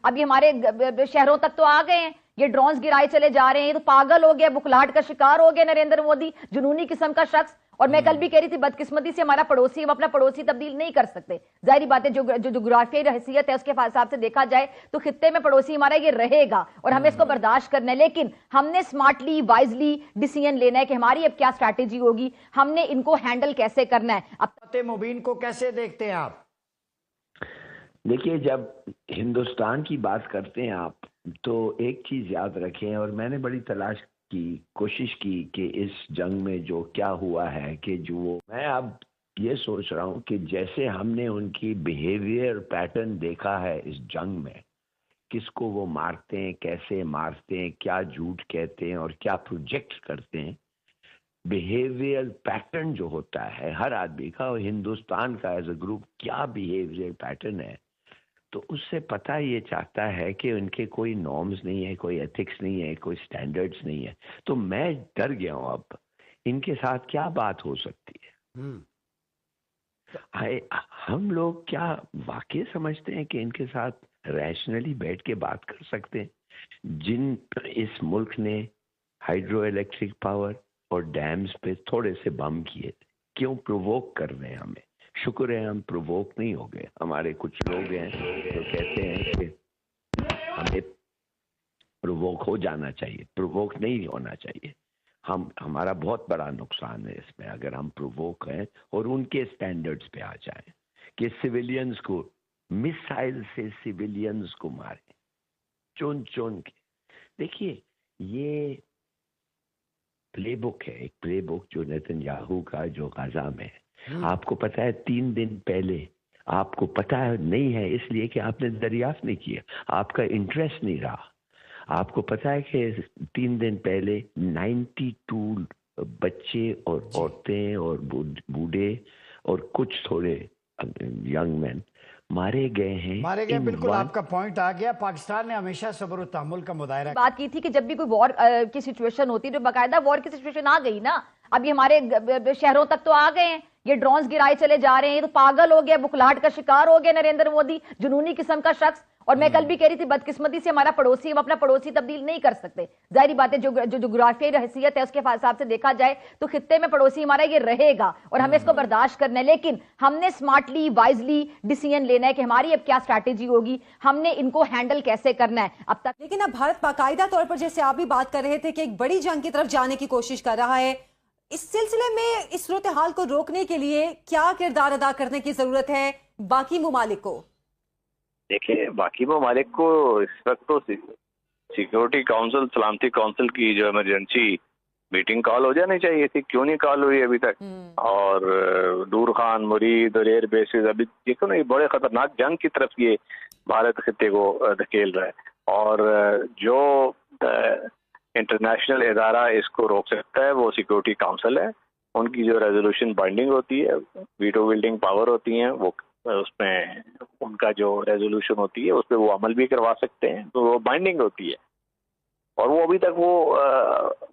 اب یہ ہمارے شہروں تک تو آ گئے ہیں، یہ ڈرونز گرائے چلے جا رہے ہیں، یہ تو پاگل ہو گیا، بخلاہٹ کا شکار ہو گیا نریندر مودی، جنونی قسم کا شخص۔ اور میں کل بھی کہہ رہی تھی بدقسمتی سے ہمارا پڑوسی، ہم اپنا پڑوسی تبدیل نہیں کر سکتے، ظاہری بات ہے، جو جغرافیائی حیثیت ہے اس کے حساب سے دیکھا جائے تو خطے میں پڑوسی ہمارا یہ رہے گا اور ہمیں اس کو برداشت کرنا ہے، لیکن ہم نے سمارٹلی وائزلی ڈیسیژن لینا ہے کہ ہماری اب کیا اسٹریٹجی ہوگی، ہم نے ان کو ہینڈل کیسے کرنا ہے۔ اب فتح مبین کو کیسے دیکھتے ہیں آپ؟ دیکھیے، جب ہندوستان کی بات کرتے ہیں آپ تو ایک چیز یاد رکھیں، اور میں نے بڑی تلاش کی، کوشش کی کہ اس جنگ میں جو کیا ہوا ہے کہ میں اب یہ سوچ رہا ہوں کہ جیسے ہم نے ان کی بیہیویئر پیٹرن دیکھا ہے اس جنگ میں، کس کو وہ مارتے ہیں، کیسے مارتے ہیں، کیا جھوٹ کہتے ہیں اور کیا پروجیکٹ کرتے ہیں، بیہیویئر پیٹرن جو ہوتا ہے ہر آدمی کا، اور ہندوستان کا ایز اے گروپ کیا بیہیویئر پیٹرن ہے، تو اس سے پتہ یہ چاہتا ہے کہ ان کے کوئی نارمز نہیں ہے، کوئی ایتھکس نہیں ہے، کوئی سٹینڈرڈز نہیں ہے۔ تو میں ڈر گیا ہوں اب ان کے ساتھ کیا بات ہو سکتی ہے۔ ہم لوگ کیا واقعی سمجھتے ہیں کہ ان کے ساتھ ریشنلی بیٹھ کے بات کر سکتے ہیں، جن اس ملک نے ہائیڈرو الیکٹرک پاور اور ڈیمز پہ تھوڑے سے بم کیے تھے؟ کیوں پرووک کر رہے ہیں ہمیں؟ شکر ہے ہم پرووک نہیں ہو گئے۔ ہمارے کچھ لوگ ہیں جو کہتے ہیں کہ ہمیں پرووک ہو جانا چاہیے، پرووک نہیں ہونا چاہیے۔ ہمارا بہت بڑا نقصان ہے اس میں اگر ہم پرووک ہیں اور ان کے سٹینڈرڈز پہ آ جائیں کہ سیویلینز کو، میسائل سے سیویلینز کو ماریں چون چون کے۔ دیکھیے، یہ پلے بک ہے، ایک پلے بک جو نیتن یاہو کا جو غزہ میں ہے۔ آپ کو پتا ہے 3 دن پہلے، آپ کو پتا ہے نہیں ہے اس لیے کہ آپ نے دریافت نہیں کیا، آپ کا انٹرسٹ نہیں رہا۔ آپ کو پتا ہے کہ 3 دن پہلے 92 بچے اور عورتیں اور بوڑھے اور کچھ تھوڑے ینگ مین مارے گئے ہیں۔ بالکل آپ کا پوائنٹ آ گیا۔ پاکستان نے ہمیشہ صبر و تحمل کا مظاہرہ بات کی تھی کہ جب بھی کوئی وار کی سچویشن ہوتی ہے، جو باقاعدہ وار کی سچویشن آ گئی نا، اب یہ ہمارے شہروں تک تو آ گئے ہیں، یہ ڈرونز گرائے چلے جا رہے ہیں، یہ تو پاگل ہو گیا، بخلاہٹ کا شکار ہو گیا نریندر مودی، جنونی قسم کا شخص۔ اور میں کل بھی کہہ رہی تھی بدقسمتی سے ہمارا پڑوسی، ہم اپنا پڑوسی تبدیل نہیں کر سکتے، ظاہری بات ہے، جو جغرافیائی حیثیت ہے اس کے حساب سے دیکھا جائے تو خطے میں پڑوسی ہمارا یہ رہے گا اور ہمیں اس کو برداشت کرنا ہے، لیکن ہم نے سمارٹلی وائزلی ڈیسیژن لینا ہے کہ ہماری اب کیا اسٹریٹجی ہوگی، ہم نے ان کو ہینڈل کیسے کرنا ہے اب تک۔ لیکن اب بھارت باقاعدہ طور پر، جیسے آپ بھی بات کر رہے تھے، کہ ایک بڑی جنگ کی طرف جانے کی کوشش کر رہا ہے، اس سلسلے میں اس صورتحال کو روکنے کے لیے کیا کردار ادا کرنے کی ضرورت ہے باقی ممالک کو؟ دیکھیں، باقی ممالک کو اس وقت تو سیکیورٹی کونسل، سلامتی کونسل کی جو ایمرجنسی میٹنگ کال ہو جانی چاہیے تھی، کیوں نہیں کال ہوئی ابھی تک؟ اور دور خان، مرید اور ایئر بیسز، ابھی دیکھو نا، یہ بڑے خطرناک جنگ کی طرف یہ بھارت خطے کو دھکیل رہا ہے، اور جو انٹرنیشنل ادارہ اس کو روک سکتا ہے وہ سیکیورٹی کونسل ہے۔ ان کی جو ریزولوشن بائنڈنگ ہوتی ہے، ویٹو ویلڈنگ پاور ہوتی ہیں، وہ اس میں ان کا جو ریزولوشن ہوتی ہے اس پہ وہ عمل بھی کروا سکتے ہیں، تو وہ بائنڈنگ ہوتی ہے۔ اور وہ ابھی تک وہ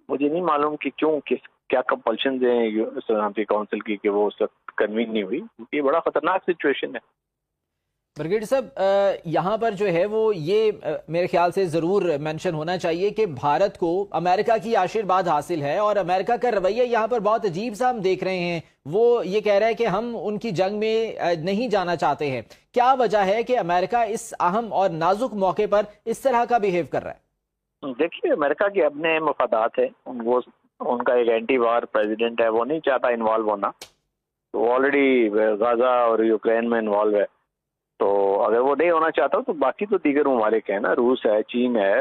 مجھے نہیں معلوم کہ کیا کمپلشنز ہیں سلامتی کونسل کی کہ وہ اس وقت کنوین نہیں ہوئی، کیونکہ یہ بڑا خطرناک سچویشن ہے۔ بریگیڈیئر صاحب، یہاں پر جو ہے وہ یہ میرے خیال سے ضرور مینشن ہونا چاہیے کہ بھارت کو امریکہ کی آشیرواد حاصل ہے، اور امریکہ کا رویہ یہاں پر بہت عجیب سا ہم دیکھ رہے ہیں۔ وہ یہ کہہ رہا ہے کہ ہم ان کی جنگ میں نہیں جانا چاہتے ہیں۔ کیا وجہ ہے کہ امریکہ اس اہم اور نازک موقع پر اس طرح کا بیہیو کر رہا ہے؟ دیکھیے، امریکہ کے اپنے مفادات ہیں، ان کا ایک اینٹی وار پریزیڈنٹ ہے، وہ نہیں چاہتا انوالو ہونا، وہ آلریڈی غزہ اور یوکرین میں انوالو ہے، تو اگر وہ نہیں ہونا چاہتا تو باقی تو دیگر ممالک ہیں نا، روس ہے، چین ہے،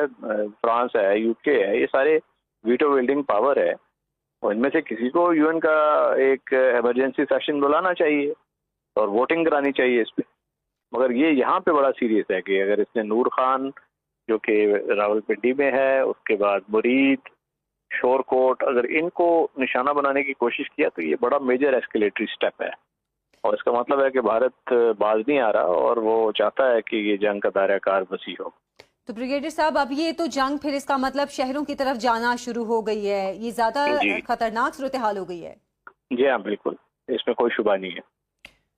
فرانس ہے، یو کے ہے، یہ سارے ویٹو ویلڈنگ پاور ہے، اور ان میں سے کسی کو یو این کا ایک ایمرجنسی سیشن بلانا چاہیے اور ووٹنگ کرانی چاہیے اس پہ۔ مگر یہ یہاں پہ بڑا سیریس ہے کہ اگر اس نے نور خان جو کہ راول پنڈی میں ہے، اس کے بعد مرید، شور کوٹ، اگر ان کو نشانہ بنانے کی کوشش کیا تو یہ بڑا میجر ایسکیلیٹری سٹیپ ہے، اور اس کا مطلب ہے کہ بھارت باز نہیں آ رہا اور وہ چاہتا ہے کہ یہ جنگ کا دائرہ کار وسیع ہو۔ تو بریگیڈیئر صاحب، اب یہ تو جنگ پھر اس کا مطلب شہروں کی طرف جانا شروع ہو گئی ہے، یہ زیادہ خطرناک صورتحال ہو گئی ہے۔ جی ہاں، بالکل، اس میں کوئی شبہ نہیں ہے۔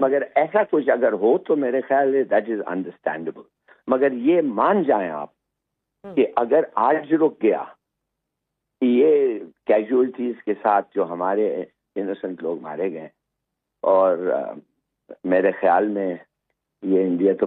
مگر ایسا کچھ اگر ہو تو میرے خیال ہے دیٹ از انڈرسٹینڈیبل. مگر یہ مان جائیں آپ کہ اگر آج رک گیا یہ کیجولٹیز کے ساتھ جو ہمارے انوسنٹ لوگ مارے گئے, اور میرے خیال میں یہ انڈیا تو